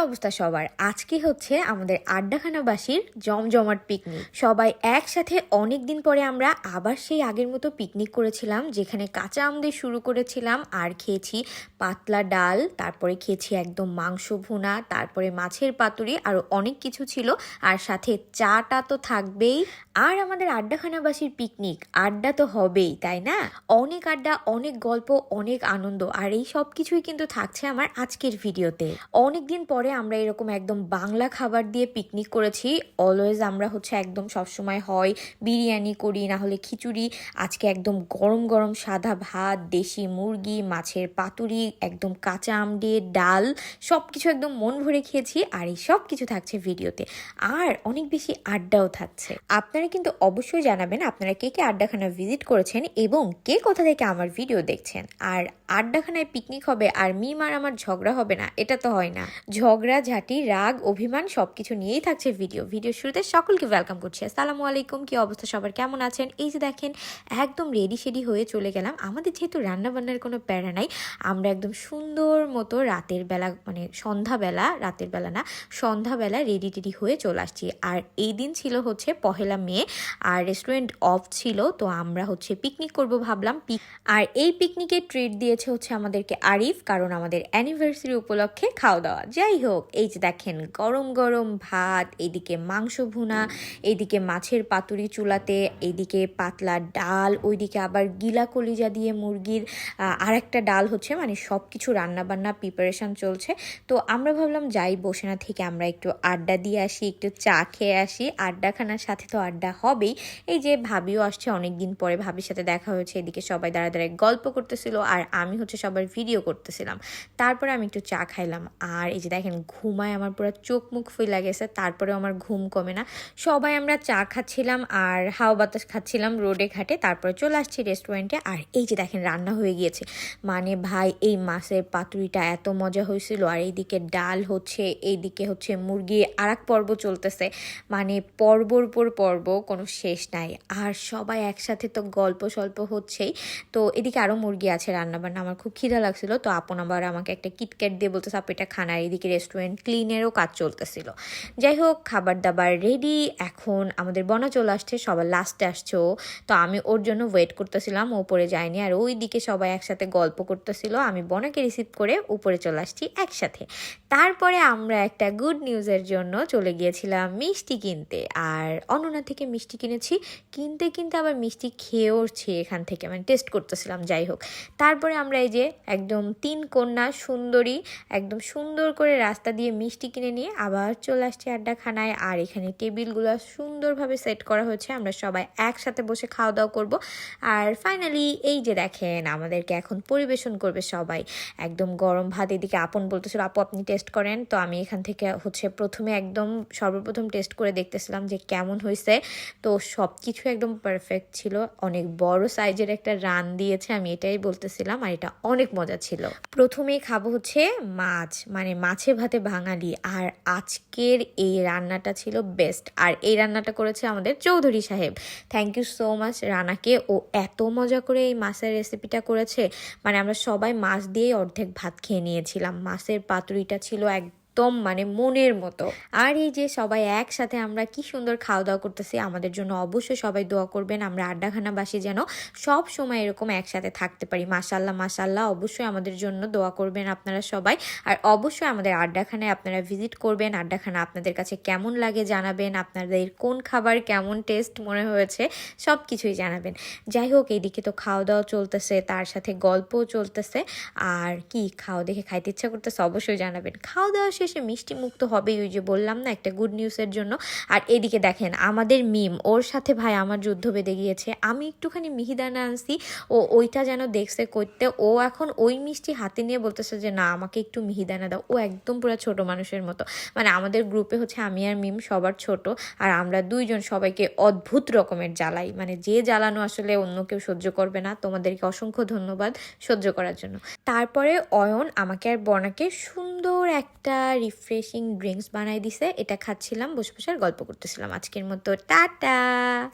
অবস্থা সবার? আজকে হচ্ছে আমাদের আড্ডাখানাবাসীর জমজমাট পিকনিক। সবাই একসাথে অনেক দিন পরে আমরা আবার সেই আগের মতো পিকনিক করেছিলাম, যেখানে কাঁচা আম দিয়ে শুরু করেছিলাম আর খেয়েছি পাতলা ডাল, তারপরে খেয়েছি একদম মাংস ভুনা, তারপরে মাছের পাতুরি, আরও অনেক কিছু ছিল। আর সাথে চাটা তো থাকবেই। আর আমাদের আড্ডাখানাবাসীর পিকনিক, আড্ডা তো হবেই, তাই না? অনেক আড্ডা, অনেক গল্প, অনেক আনন্দ, আর এই সব কিছুই কিন্তু থাকছে আমার আজকের ভিডিওতে। অনেক দিন পরে আমরা এরকম একদম বাংলা খাবার দিয়ে পিকনিক করেছি। অলওয়েজ আমরা হচ্ছে একদম সবসময় হয় বিরিয়ানি করি, না হলে খিচুড়ি। আজকে একদম গরম গরম সাদা ভাত, দেশি মুরগি, মাছের পাতুরি, একদম কাঁচা আম দিয়ে ডাল, সব কিছু একদম মন ভরে খেয়েছি। আর এই সব কিছু থাকছে ভিডিওতে, আর অনেক বেশি আড্ডাও থাকছে। আপনারা কিন্তু অবশ্যই জানাবেন আপনারা কে কে আড্ডাখানা ভিজিট করেছেন এবং কে কোথা থেকে আমার ভিডিও দেখছেন। আর আড্ডাখানায় পিকনিক হবে আর মিম আর আমার ঝগড়া হবে না, এটা তো হয় না। ঝগড়া ঝাঁটি, রাগ, অভিমান সবকিছু নিয়েই থাকছে ভিডিও শুরুতে সকলকে ওয়েলকাম করছি। আসসালামু আলাইকুম, কি অবস্থা সবার, কেমন আছেন? এই যে দেখেন, একদম রেডি শেডি হয়ে চলে গেলাম। আমাদের যেহেতু রান্নাবান্নার কোনো প্যারা নাই, আমরা একদম সুন্দর মতো রাতের বেলা, মানে সন্ধ্যাবেলা, রাতের বেলা না, সন্ধ্যাবেলা রেডি টেডি হয়ে চলে আসছি। আর এই দিন ছিল হচ্ছে 1 মে, আর রেস্টুরেন্ট অফ ছিল, তো আমরা হচ্ছে পিকনিক করব ভাবলাম। আর এই পিকনিকের ট্রিট দিয়েছে হচ্ছে আমাদেরকে আরিফ, কারণ আমাদের অ্যানিভার্সারি উপলক্ষে খাওয়া দাওয়া। যাই হোক, এই যে দেখেন গরম গরম ভাত, এইদিকে মাংস ভুনা, এইদিকে মাছের পাতুরি চুলাতে, এইদিকে পাতলা ডাল, ওইদিকে আবার গিলা কলিজা দিয়ে মুরগির আর একটা ডাল হচ্ছে, মানে সব কিছু রান্নাবান্না প্রিপারেশন চলছে। তো আমরা ভাবলাম যাই, বসে না থেকে আমরা একটু আড্ডা দিয়ে আসি, একটু চা খেয়ে আসি। আড্ডাখানার সাথে তো আড্ডা হবেই। এই যে ভাবিও আসছে অনেক দিন পরে, ভাবির সাথে দেখা হয়েছে। এদিকে সবাই দাঁড়া দাঁড়ায় গল্প করতেছিল আর আমি হচ্ছে সবার ভিডিও করতেছিলাম। তারপরে আমি একটু চা খাইলাম। আর এই যে দেখেন, ঘুমায় আমার পুরো চোখ মুখ ফুলে গেছে, তারপরেও আমার ঘুম কমে না। সবাই আমরা চা খাচ্ছিলাম আর হাওয়া বাতাস খাচ্ছিলাম রোডে ঘাটে। তারপরে চলে আসছি রেস্টুরেন্টে। আর এই যে দেখেন, রান্না হয়ে গিয়েছে। মানে ভাই, এই মাছের পাতুরিটা এত মজা হয়েছিল। আর এইদিকে ডাল হচ্ছে, এইদিকে হচ্ছে মুরগি আর এক পর্ব চলতেছে, মানে পর্বর পর পর্ব, কোনো শেষ নাই। আর সবাই একসাথে তো গল্প স্বল্প হচ্ছেই। তো এদিকে আরও মুরগি আছে রান্নাবান্না। আমার খুব খিদা লাগছিল, তো আপন আবার আমাকে একটা কিটক্যাট দিয়ে বলতেছে আপু এটা খান। আর এদিকে রেস্টুরেন্ট ক্লিনেরও কাজ চলতেছিল। যাই হোক, খাবার দাবার রেডি। এখন আমাদের বনা চলে আসছে, সবার লাস্টে আসছে ও। তো আমি ওর জন্য ওয়েট করতেছিলাম, ও উপরে যায়নি। আর ওই দিকে সবাই একসাথে গল্প করতেছিল। আমি বনাকে রিসিভ করে উপরে চলে আসছি একসাথে। তারপরে আমরা একটা গুড নিউজের জন্য চলে গিয়েছিলাম মিষ্টি কিনতে। আর অনন্যা থেকে মিষ্টি কিনেছি, কিনতে কিনতে আবার মিষ্টি খেয়েওছি এখান থেকে, মানে টেস্ট করতেছিলাম। যাই হোক, তারপরে আমরা এই যে একদম 3 কন্যা সুন্দরী, একদম সুন্দর করে রাস্তা দিয়ে মিষ্টি কিনে নিয়ে আবার চলে আসছি আড্ডাখানায়। আর এখানে টেবিলগুলো সুন্দরভাবে সেট করা হয়েছে, আমরা সবাই একসাথে বসে খাওয়া দাওয়া করব। আর ফাইনালি এই যে দেখেন, আমাদেরকে এখন পরিবেশন করবে সবাই একদম গরম ভাত। এদিকে আপন বলতেছিল আপু আপনি টেস্ট করেন। তো আমি এখান থেকে হচ্ছে প্রথমে একদম সর্বপ্রথম টেস্ট করে দেখতেছিলাম যে কেমন হয়েছে। তো সব কিছু একদম পারফেক্ট ছিল। অনেক বড় সাইজের একটা রান দিয়েছে, আমি এটাই বলতেছিলাম। আর এটা অনেক মজা ছিল। প্রথমেই খাবো হচ্ছে মাছ, মানে মাছে ভাতে বাঙালি। আর আজকের এই রান্নাটা ছিল বেস্ট। আর এই রান্নাটা করেছে আমাদের চৌধুরী সাহেব। থ্যাংক ইউ সো মাচ রানাকে, ও এত মজা করে এই মাছের রেসিপিটা করেছে। মানে আমরা সবাই মাছ দিয়েই অর্ধেক ভাত খেয়ে নিয়েছিলাম। মাছের পাতুরিটা ছিল একদম মানে মনের মতো। আর এই যে সবাই একসাথে আমরা কি সুন্দর খাওয়া দাওয়া করতেছি। আমাদের জন্য অবশ্যই সবাই দোয়া করবেন, আমরা আড্ডাখানাবাসী যেন সব সময় এরকম একসাথে থাকতে পারি। মাশাল্লাহ মাশাল্লাহ, অবশ্যই আমাদের জন্য দোয়া করবেন আপনারা সবাই। আর অবশ্যই আমাদের আড্ডাখানায় আপনারা ভিজিট করবেন। আড্ডাখানা আপনাদের কাছে কেমন লাগে জানাবেন, আপনাদের কোন খাবার কেমন টেস্ট মনে হয়েছে সব কিছুই জানাবেন। যাই হোক, এইদিকে তো খাওয়া দাওয়া চলতেছে, তার সাথে গল্পও চলতেছে। আর কি খাওয়া দেখে খাইতে ইচ্ছা করতেছে, অবশ্যই জানাবেন। খাওয়া দাওয়া শেষে মিষ্টি মুক্ত হবে, ওই যে বললাম না, একটা গুড নিউজের জন্য। আর এদিকে দেখেন আমাদের মিম, ওর সাথে ভাই আমার যুদ্ধ বেঁধে গিয়েছে। আমি একটুখানি মিহিদানা আনছি, ও ওইটা যেন দেখছে করতে, ও এখন ওই মিষ্টি হাতে নিয়ে বলতেছে যে না আমাকে একটু মিহিদানা দাও। ও একদম পুরো ছোট মানুষের মতো। মানে আমাদের গ্রুপে হচ্ছে আমি আর মিম সবার ছোট, আর আমরা দুইজন সবাইকে অদ্ভুত রকমের জ্বালাই, মানে যে জ্বালানো আসলে অন্য কেউ সহ্য করবে না। তোমাদেরকে অসংখ্য ধন্যবাদ সহ্য করার জন্য। তারপরে অয়ন আমাকে আর বনাকে সুন্দর একটা রিফ্রেশিং ড্রিঙ্কস বানাই দিছে, এটা খাচ্ছিলাম বসে বসে আর গল্প করতেছিলাম। আজকের মতো টাটা।